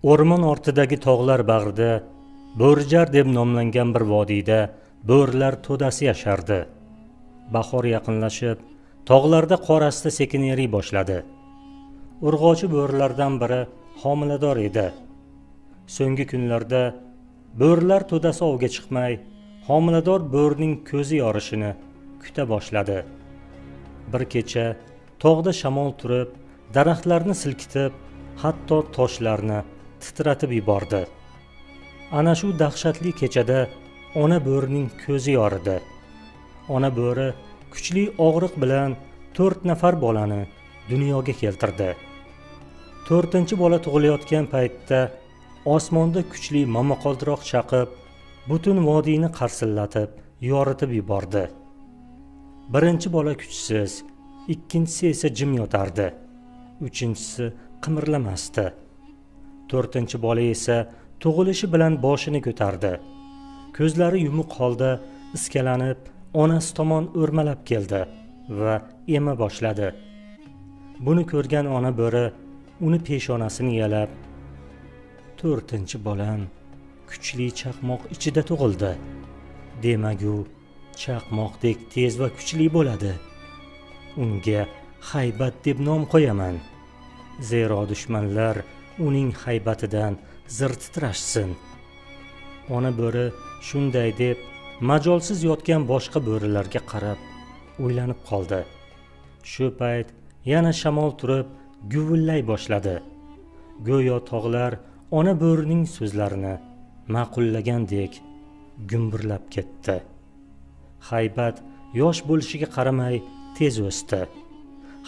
O'rmon ortidagi tog'lar bag'rida Bo'rijar deb nomlangan bir vodiyda bo'rilar to'dasi yashardi. Bahor yaqinlashib, tog'larda qor asta sekin eriy boshladi. Urg'ochi bo'rilardan biri homilador edi. So'nggi kunlarda bo'rilar to'dasi ovga chiqmay, homilador bo'rining ko'zi yorishini kuta boshladi. Bir kecha tog'da shamol turib, daraxtlarni silkitib, hatto toshlarni titratib yubordi. Ana shu dahshatli kechada ona bo'rining ko'zi yoridi. Ona bo'ri kuchli og'riq bilan 4 nafar bolani dunyoga keltirdi. 4-chi bola tug'ilayotgan paytda osmonda kuchli momaqaldiroq chaqib, butun vodiyni qarsillatib, yoritib yubordi. Birinchi bola kuchsiz, ikkinchisi esa jim yotardi. Uchinchisi qimirlamasdi. 4-chi bola esa tug'ilishi bilan boshini ko'tardi. Ko'zlari yumuq holda iskalanib, onasi tomon o'rmalab keldi va ema boshladi. Buni ko'rgan ona bo'ri uni peshonasini yalab, 4-chi bolam kuchli chaqmoq ichida tug'ildi. Demak, u chaqmoqdek tez va kuchli bo'ladi. Unga haybat deb nom qo'yaman. Zero dushmanlar uning haybatidan zir titrashsin. Ona bo'ri shunday deb majolsiz yotgan boshqa bo'rilarga qarab o'ylanib qoldi. Shu payt yana shamol turib guvillay boshladi. Go'yo tog'lar ona bo'rining so'zlarini ma'qullagandek gumburlab ketdi. Haybat yosh bo'lishiga qaramay tez o'sdi.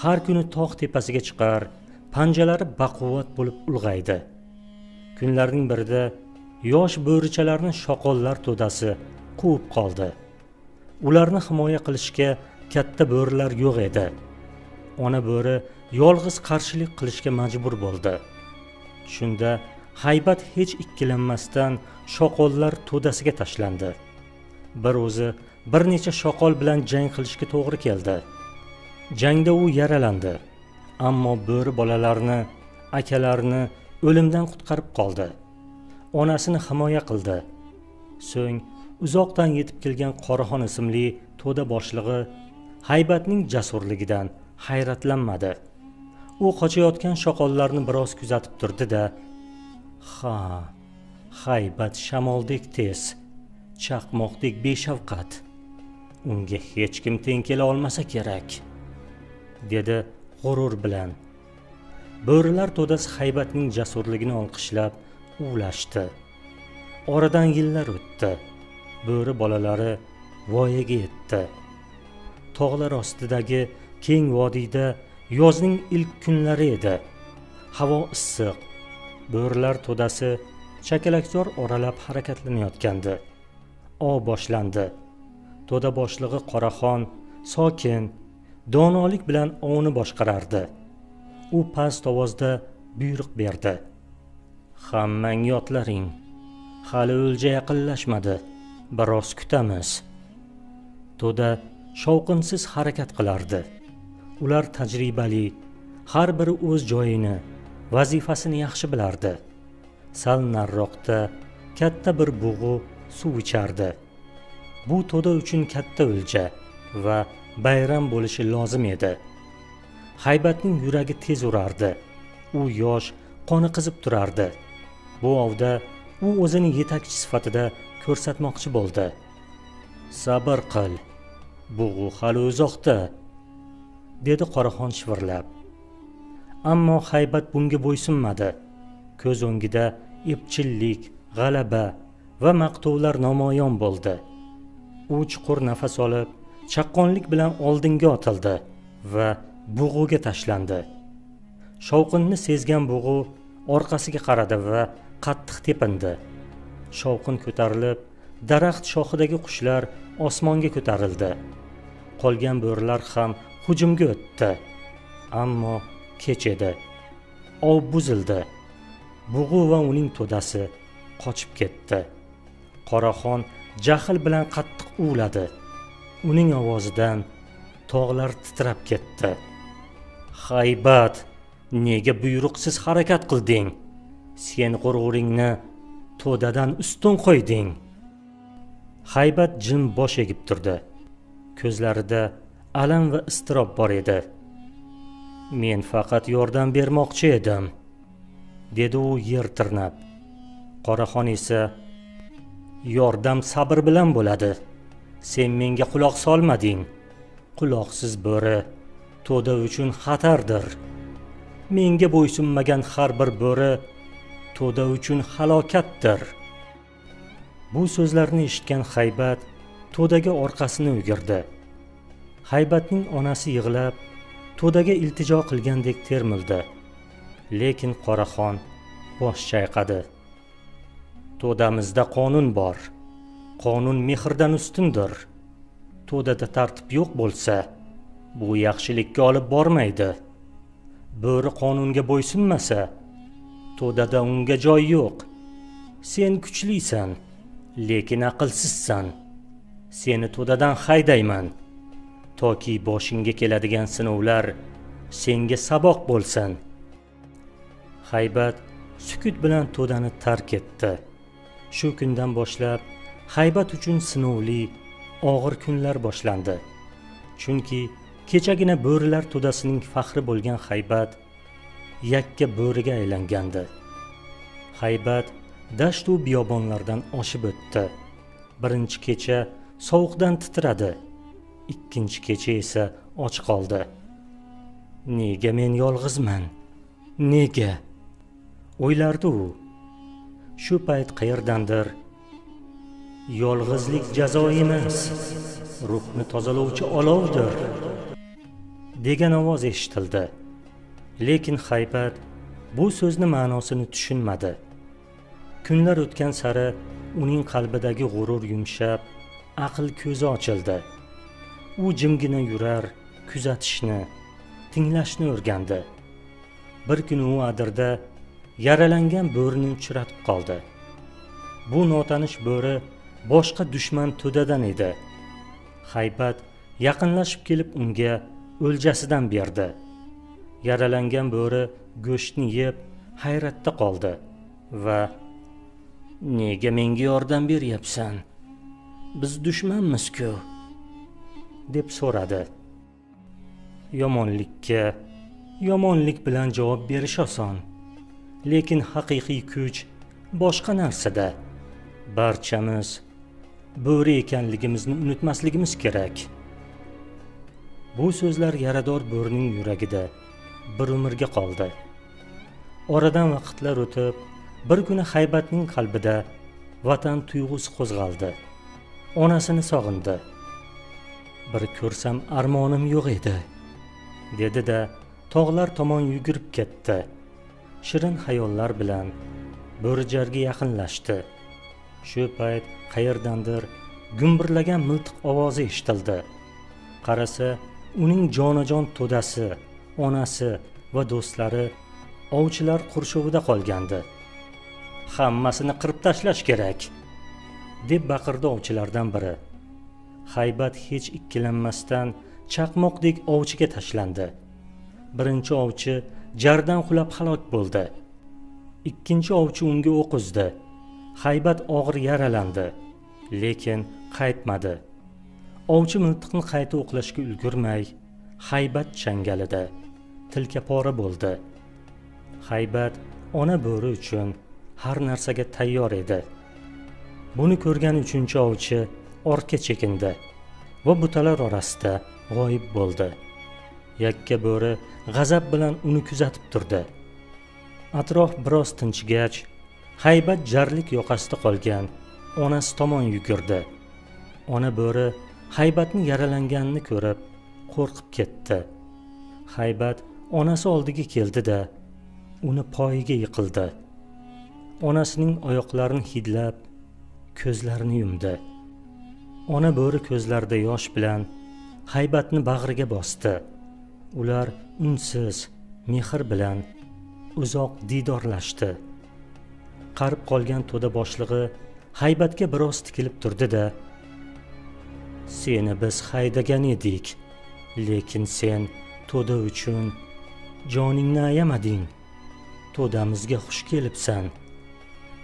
Har kuni tog' tepasiga chiqar, panjalari baquvvat bo'lib ulg'aydi. Kunlarning birida yosh bo'richalarni shoqollar to'dasi quvib qoldi. Ularni himoya qilishga katta bo'rilar yo'q edi. Ona bo'ri yolg'iz qarshilik qilishga majbur bo'ldi. Shunda haybat hech ikkilanmasdan shoqollar to'dasiga tashlandi. Bir o'zi bir necha shoqol bilan jang qilishga to'g'ri keldi. Jangda u yaralandi, ammo bo'ri bolalarini, akalarini o'limdan qutqarib qoldi. Onasini himoya qildi. So'ng uzoqdan yetib kelgan Qoraxon ismli to'da boshlig'i haybatning jasurligidan hayratlanmadi. U qochayotgan shoqollarni biroz kuzatib turdi-da, "Ha, haybat shamoldek tez, chaqmoqdek beshafqat. Unga hech kim teng kela olmasa kerak", dedi g'urur bilan. Bo'rilar to'dasi haybatning jasurligini olqishlab uvlashdi. Oradan yillar o'tdi. Bo'ri bolalari voyaga yetdi. Tog'lar ostidagi keng vodiyda yozning ilk kunlari edi. Havo issiq. Bo'rilar to'dasi chakalakzor oralab harakatlanayotgandi. Ov boshlandi. To'da boshlig'i Qoraxon sokin, donolik bilan ovni boshqarardi. U past ovozda buyruq berdi. "Hammang yotlaring. Hali o'lja yaqinlashmadi. Biroz kutamiz." To'da shovqinsiz harakat qilardi. Ular tajribali, har biri o'z joyini, vazifasini yaxshi bilardi. Sal nariroqda katta bir bug'u suv ichardi. Bu to'da uchun katta o'lja va bayram bo'lishi lozim edi. Haybatning yuragi tez urardi. U yosh, qoni qizib turardi. Bu ovda u o'zini yetakchi sifatida ko'rsatmoqchi bo'ldi. "Sabr qil. Bug'u hali uzoqda", dedi Qoraxon shivirlab. Ammo haybat bunga bo'ysunmadi. Ko'z o'ngida epchillik, g'alaba va maqtovlar namoyon bo'ldi. U chuqur nafas olib, chaqqonlik bilan oldinga otildi va bug'uga tashlandi. Shovqinni sezgan bug'u orqasiga qaradi va qattiq tepindi. Shovqin ko'tarilib, daraxt shoxidagi qushlar osmonga ko'tarildi. Qolgan bo'rilar ham hujumga o'tdi. Ammo kech edi. Ov buzildi. Bug'u va uning to'dasi qochib ketdi. Qoraxon jahl bilan qattiq uvladi. Uning ovozidan tog'lar titrab ketdi. "Haybat, nega buyruqsiz harakat qilding?" sen g'urg'uringni to'dadan ustun qo'yding. Haybat jim bosh egib turdi. Ko'zlarida alam va iztirob bor edi. Men faqat yordam bermoqchi edim, dedi u yer tirnab. Qoraxon esa, yordam sabr bilan bo'ladi. Sen menga quloq solmading. Quloqsiz bo'ri to'da uchun xatardir. Menga bo'ysunmagan har bir bo'ri to'da uchun halokatdir. Bu so'zlarni eshitgan Haybat to'daga orqasini o'girdi. Haybatning onasi yig'lab to'daga iltijo qilgandek termildi. Lekin Qoraxon bosh chayqadi. To'damizda qonun bor. Qonun mehrdan ustundir. To'dada tartib yo'q bo'lsa, bu yaxshilikka olib bormaydi. Bo'ri qonunga bo'ysunmasa, to'dada unga joy yo'q. Sen kuchlisan, lekin aqlsizsan. Seni to'dadan haydayman, toki boshingga keladigan sinovlar senga saboq bo'lsin. Haybat sukut bilan to'dani tark etdi. Shu kundan boshlab Haybat uchun sinovli, og'ir kunlar boshlandi. Chunki kechagina bo'rilar to'dasining faxri bo'lgan Haybat yakka bo'riga aylangandi. Haybat dasht va biyobonlardan oshib o'tdi. Birinchi kecha sovuqdan titradi. Ikkinchi kecha esa och qoldi. Nega men yolg'izman? Nega? O'ylardi u. Shu payt qayerdandir yolg'izlik jazo emas, ruhni tozalovchi olovdir degan ovoz eshitildi. Lekin Haybat bu so'zni ma'nosini tushunmadi. Kunlar o'tgan sari uning qalbidagi g'urur yumshab, aql ko'zi ochildi. U jimgina yurar, kuzatishni, tinglashni o'rgandi. Bir kuni u adirda yaralangan bo'rini uchratib qoldi. Bu notanish bo'ri boshqa dushman to'dadan edi. Haybat yaqinlashib kelib unga o'ljasidan berdi. Yaralangan bo'ri go'shtni yeb hayratda qoldi va "Nega menga yordam beryapsan? Biz dushmanmiz-ku?" deb so'radi. Yomonlikka yomonlik bilan javob berish oson, lekin haqiqiy kuch boshqa narsada. Barchamiz bo'ri ekanligimizni unutmasligimiz kerak. Bu so'zlar yarador bo'rining yuragida bir umrga qoldi. Oradan vaqtlar o'tib, bir kuni Haybatning qalbida vatan tuyg'usi qo'zg'aldi. Onasini sog'indi. Bir ko'rsam armonim yo'q edi, dedi-da tog'lar tomon yugurib ketdi. Shirin xayollar bilan bo'rijarga yaqinlashdi. Shu payt qayerdandir gumbirlagan miltiq ovozi eshitildi. Qarasa, uning jonajon to'dasi, onasi va do'stlari ovchilar qurshovida qolgandi. "Hammasini qirib tashlash kerak", deb baqirdi ovchilardan biri. Haybat hech ikkilanmasdan chaqmoqdek ovchiga tashlandi. Birinchi ovchi jardan qulab halok bo'ldi. Ikkinchi ovchi unga o'q uzdi. Haybat og'ir yaralandi, lekin qaytmadi. Ovchi miltiqni qayta o'qlashga ulgurmay, Haybat changalida tilkapora bo'ldi. Haybat ona bo'ri uchun har narsaga tayyor edi. Buni ko'rgan uchinchi ovchi ortga chekindi va butalar orasida g'oyib bo'ldi. Yakka bo'ri g'azab bilan uni kuzatib turdi. Atrof biroz tinchigach, Haybat jarlik yoqasida qolgan onasi tomon yugurdi. Ona bo'ri Haybatni yaralanganini ko'rib qo'rqib ketdi. Haybat onasi oldiga keldi-da, uni poyiga yiqildi. Onasining oyoqlarini hidlab, ko'zlarini yumdi. Ona bo'ri ko'zlarida yosh bilan Haybatni bag'riga bosdi. Ular unsiz, mehr bilan uzoq didorlashdi. Qarib qolgan to'da boshlig'i Haybatga biroz tikilib turdi-da, "Seni biz haydagan edik, lekin sen to'da uchun joningni ayamading", to'damizga xush kelibsan.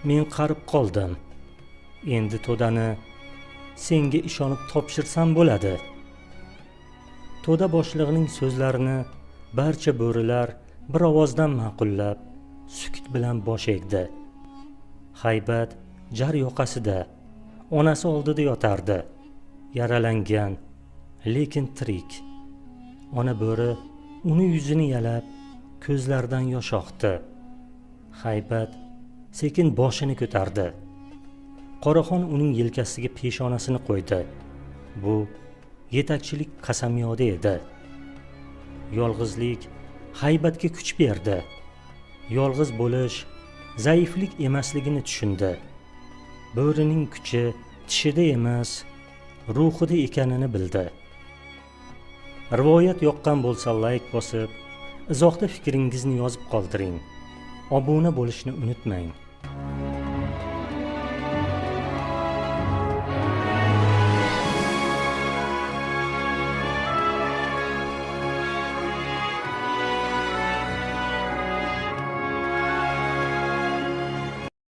Men qarib qoldim. Endi to'dani senga ishonib topshirsam bo'ladi. To'da boshlig'ining so'zlarini barcha bo'rilar bir ovozdan ma'qullab, sukut bilan bosh egdi. Haybat jar yoqasida, onasi oldida yotardi. Yaralangan, lekin tirik. Ona bo'ri uni yuzini yalab, ko'zlaridan yosh oqdi. Haybat sekin boshini ko'tardi. Qoraxon uning yelkasiga peshonasini qo'ydi. Bu yetakchilik qasamyodi edi. Yolg'izlik Haybatga kuch berdi. Yolg'iz bo'lish zaiflik emasligini tushundi. Bo'rining kuchi tishida emas, ruhida ekanini bildi. Rivoyat yoqqan bo'lsa like bosib, izohda fikringizni yozib qoldiring. Obuna bo'lishni unutmang.